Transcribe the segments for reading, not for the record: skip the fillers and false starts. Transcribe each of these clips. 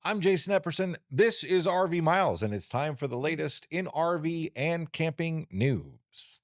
I'm Jason Epperson. This is RV Miles, and it's time for the latest in RV and camping news.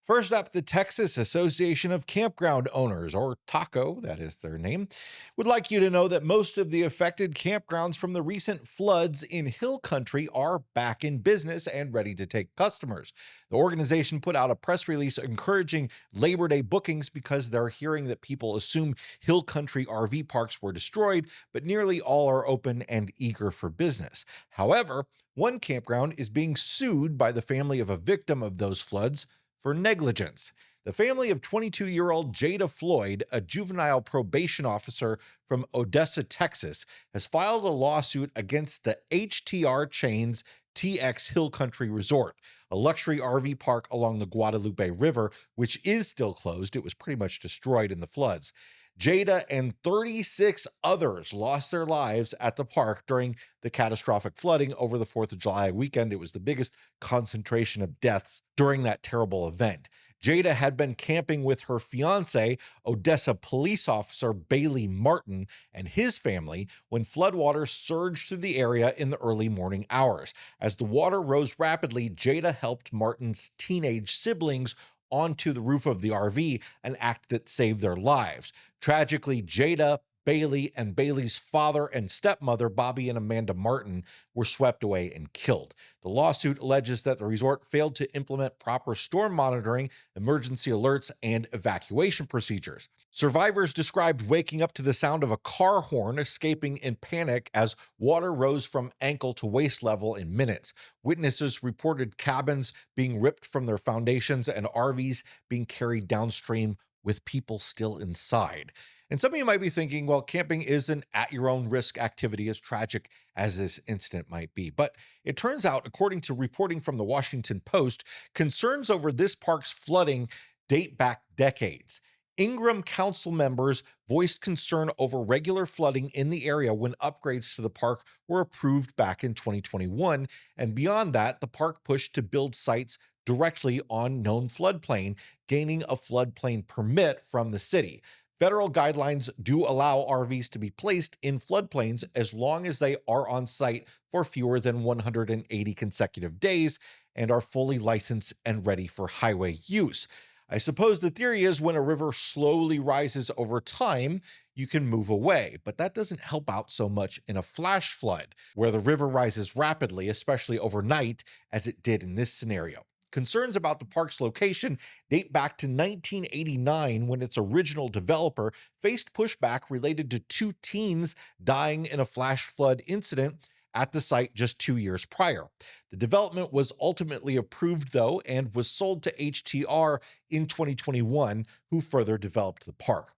First up, the Texas Association of Campground Owners, or TACO, that is their name, would like you to know that most of the affected campgrounds from the recent floods in Hill Country are back in business and ready to take customers. The organization put out a press release encouraging Labor Day bookings because they're hearing that people assume Hill Country RV parks were destroyed, but nearly all are open and eager for business. However, one campground is being sued by the family of a victim of those floods for negligence. The family of 22-year-old Jada Floyd, a juvenile probation officer from Odessa, Texas, has filed a lawsuit against the HTR chain's TX Hill Country Resort, a luxury RV park along the Guadalupe River, which is still closed. It was pretty much destroyed in the floods. Jada and 36 others lost their lives at the park during the catastrophic flooding over the 4th of July weekend. It was the biggest concentration of deaths during that terrible event. Jada had been camping with her fiance, Odessa police officer Bailey Martin, and his family when floodwaters surged through the area in the early morning hours. As the water rose rapidly, Jada helped Martin's teenage siblings onto the roof of the RV, an act that saved their lives. Tragically, Jada, Bailey, and Bailey's father and stepmother, Bobby and Amanda Martin, were swept away and killed. The lawsuit alleges that the resort failed to implement proper storm monitoring, emergency alerts, and evacuation procedures. Survivors described waking up to the sound of a car horn, escaping in panic as water rose from ankle to waist level in minutes. Witnesses reported cabins being ripped from their foundations and RVs being carried downstream with people still inside. And some of you might be thinking, well, camping is an at-your-own-risk activity, as tragic as this incident might be. But it turns out, according to reporting from the Washington Post, concerns over this park's flooding date back decades. Ingram council members voiced concern over regular flooding in the area when upgrades to the park were approved back in 2021. And beyond that, the park pushed to build sites directly on known floodplain, gaining a floodplain permit from the city. Federal guidelines do allow RVs to be placed in floodplains as long as they are on site for fewer than 180 consecutive days and are fully licensed and ready for highway use. I suppose the theory is when a river slowly rises over time, you can move away, but that doesn't help out so much in a flash flood, where the river rises rapidly, especially overnight, as it did in this scenario. Concerns about the park's location date back to 1989 when its original developer faced pushback related to two teens dying in a flash flood incident at the site just 2 years prior. The development was ultimately approved, though, and was sold to HTR in 2021, who further developed the park.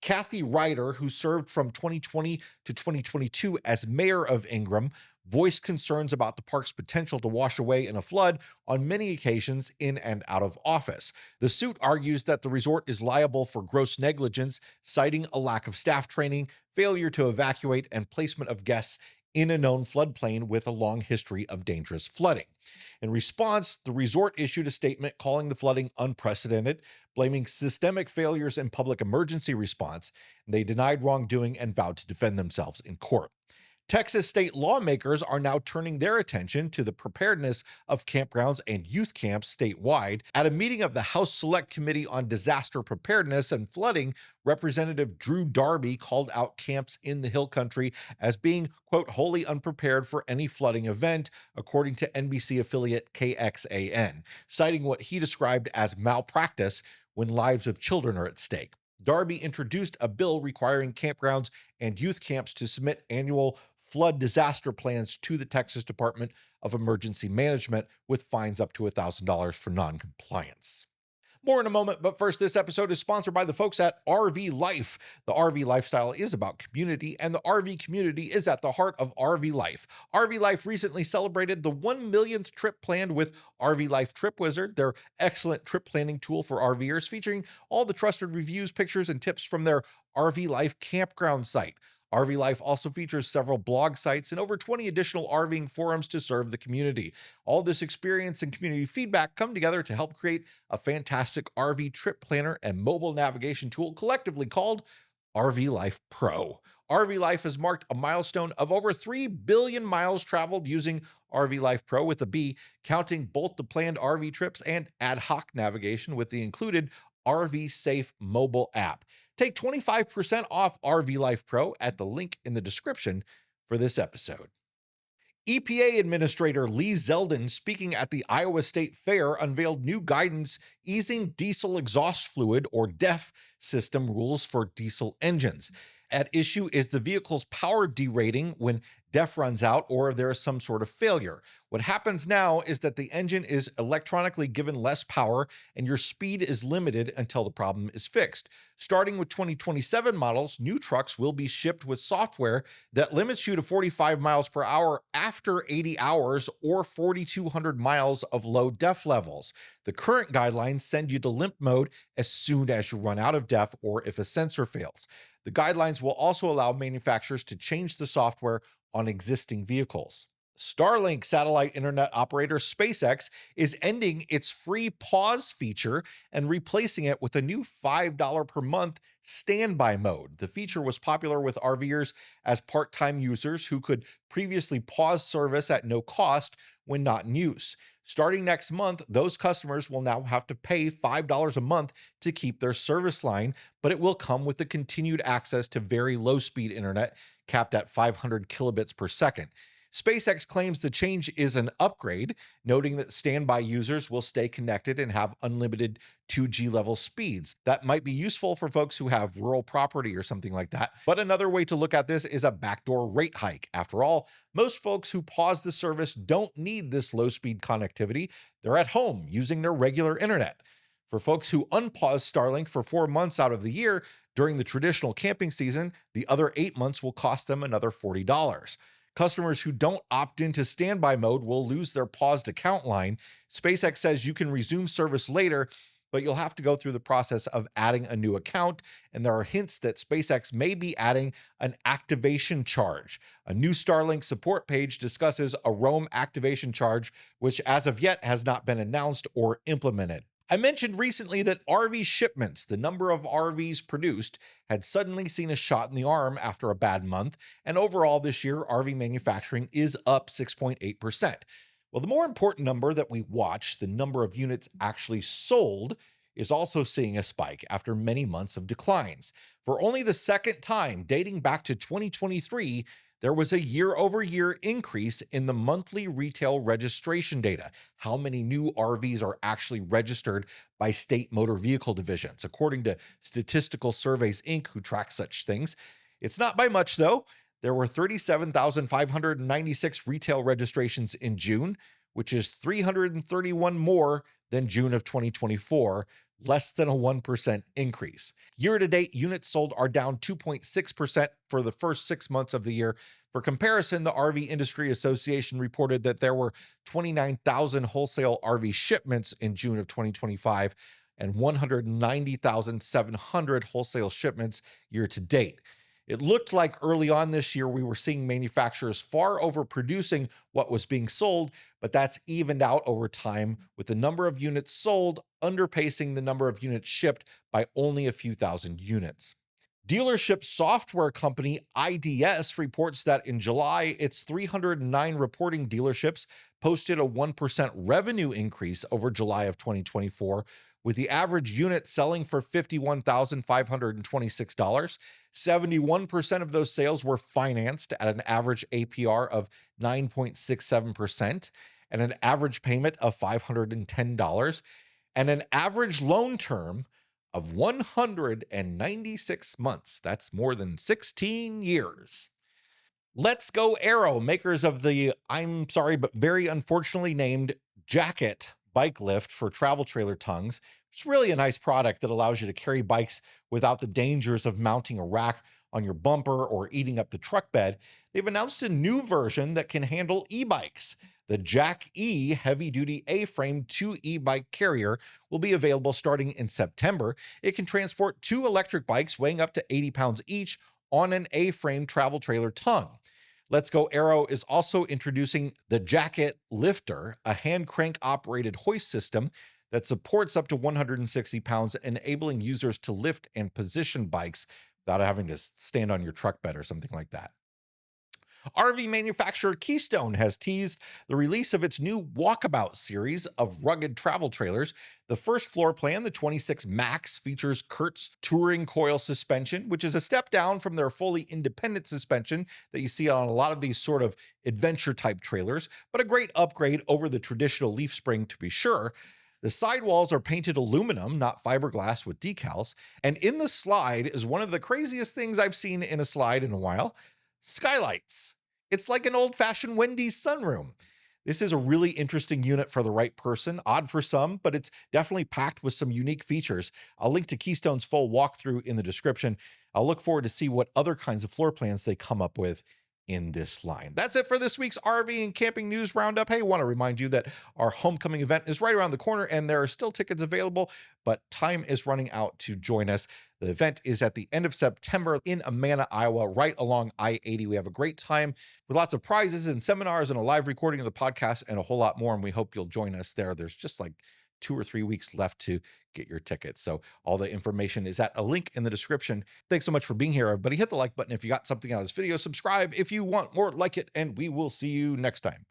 Kathy Ryder, who served from 2020 to 2022 as mayor of Ingram, voiced concerns about the park's potential to wash away in a flood on many occasions in and out of office. The suit argues that the resort is liable for gross negligence, citing a lack of staff training, failure to evacuate, and placement of guests in a known floodplain with a long history of dangerous flooding. In response, the resort issued a statement calling the flooding unprecedented, blaming systemic failures in public emergency response. They denied wrongdoing and vowed to defend themselves in court. Texas state lawmakers are now turning their attention to the preparedness of campgrounds and youth camps statewide. At a meeting of the House Select Committee on Disaster Preparedness and Flooding, Representative Drew Darby called out camps in the Hill Country as being, quote, wholly unprepared for any flooding event, according to NBC affiliate KXAN, citing what he described as malpractice when lives of children are at stake. Darby introduced a bill requiring campgrounds and youth camps to submit annual flood disaster plans to the Texas Department of Emergency Management with fines up to $1,000 for noncompliance. More in a moment, but first, this episode is sponsored by the folks at RV Life. The RV lifestyle is about community, and the RV community is at the heart of RV Life. RV Life recently celebrated the 1 millionth trip planned with RV Life Trip Wizard, their excellent trip planning tool for RVers, featuring all the trusted reviews, pictures, and tips from their RV Life campground site. RV Life also features several blog sites and over 20 additional RVing forums to serve the community. All this experience and community feedback come together to help create a fantastic RV trip planner and mobile navigation tool collectively called RV Life Pro. RV Life has marked a milestone of over 3 billion miles traveled using RV Life Pro with a B, counting both the planned RV trips and ad hoc navigation with the included RV Safe mobile app. Take 25% off RV Life Pro at the link in the description for this episode. EPA Administrator Lee Zeldin, speaking at the Iowa State Fair, unveiled new guidance easing diesel exhaust fluid or DEF system rules for diesel engines. At issue is the vehicle's power derating when DEF runs out or there is some sort of failure. What happens now is that the engine is electronically given less power and your speed is limited until the problem is fixed. Starting with 2027 models, new trucks will be shipped with software that limits you to 45 miles per hour after 80 hours or 4,200 miles of low DEF levels. The current guidelines send you to limp mode as soon as you run out of DEF or if a sensor fails. The guidelines will also allow manufacturers to change the software on existing vehicles. Starlink satellite internet operator SpaceX is ending its free pause feature and replacing it with a new $5 per month standby mode. The feature was popular with RVers as part-time users who could previously pause service at no cost when not in use. Starting next month, those customers will now have to pay $5 a month to keep their service line, but it will come with the continued access to very low-speed internet, capped at 500 kilobits per second. SpaceX claims the change is an upgrade, noting that standby users will stay connected and have unlimited 2G level speeds. That might be useful for folks who have rural property or something like that. But another way to look at this is a backdoor rate hike. After all, most folks who pause the service don't need this low-speed connectivity. They're at home using their regular internet. For folks who unpause Starlink for 4 months out of the year during the traditional camping season, the other 8 months will cost them another $40. Customers who don't opt into standby mode will lose their paused account line. SpaceX says you can resume service later, but you'll have to go through the process of adding a new account, and there are hints that SpaceX may be adding an activation charge. A new Starlink support page discusses a Roam activation charge, which as of yet has not been announced or implemented. I mentioned recently that RV shipments, the number of RVs produced, had suddenly seen a shot in the arm after a bad month, and overall this year, RV manufacturing is up 6.8%. Well, the more important number that we watch, the number of units actually sold, is also seeing a spike after many months of declines. For only the second time dating back to 2023, there was a year-over-year increase in the monthly retail registration data, how many new RVs are actually registered by state motor vehicle divisions, according to Statistical Surveys, Inc., who tracks such things. It's not by much, though. There were 37,596 retail registrations in June, which is 331 more than June of 2024, less than a 1% increase. Year-to-date, units sold are down 2.6% for the first 6 months of the year. For comparison, the RV Industry Association reported that there were 29,000 wholesale RV shipments in June of 2025 and 190,700 wholesale shipments year-to-date. It looked like early on this year we were seeing manufacturers far overproducing what was being sold, but that's evened out over time, with the number of units sold underpacing the number of units shipped by only a few thousand units. Dealership software company IDS reports that in July, its 309 reporting dealerships posted a 1% revenue increase over July of 2024, with the average unit selling for $51,526. 71% of those sales were financed at an average APR of 9.67% and an average payment of $510 and an average loan term of 196 months. That's more than 16 years. Let's Go Aero, makers of the, I'm sorry, but very unfortunately named Jacket bike lift for travel trailer tongues. It's really a nice product that allows you to carry bikes without the dangers of mounting a rack on your bumper or eating up the truck bed. They've announced a new version that can handle e-bikes. The Jack E heavy-duty A-frame 2 e-bike carrier will be available starting in September. It can transport 2 electric bikes weighing up to 80 pounds each on an A-frame travel trailer tongue. Let's Go Aero is also introducing the Jacket Lifter, a hand crank operated hoist system that supports up to 160 pounds, enabling users to lift and position bikes without having to stand on your truck bed or something like that. RV manufacturer Keystone has teased the release of its new Walkabout series of rugged travel trailers. The first floor plan, the 26 Max, features Kurt's touring coil suspension, which is a step down from their fully independent suspension that you see on a lot of these sort of adventure type trailers, but a great upgrade over the traditional leaf spring to be sure. The sidewalls are painted aluminum, not fiberglass with decals. And in the slide is one of the craziest things I've seen in a slide in a while: skylights. It's like an old-fashioned Wendy's sunroom. This is a really interesting unit for the right person, odd for some, but it's definitely packed with some unique features. I'll link to Keystone's full walkthrough in the description. I'll look forward to see what other kinds of floor plans they come up with in this line. That's it for this week's RV and camping news roundup. Hey, I want to remind you that our homecoming event is right around the corner and there are still tickets available, but time is running out to join us. The event is at the end of September in Amana, Iowa, right along I-80. We have a great time with lots of prizes and seminars and a live recording of the podcast and a whole lot more, and we hope you'll join us there. There's just like 2 or 3 weeks left to get your tickets. So all the information is at a link in the description. Thanks so much for being here, everybody. Hit the like button if you got something out of this video. Subscribe if you want more like it, and we will see you next time.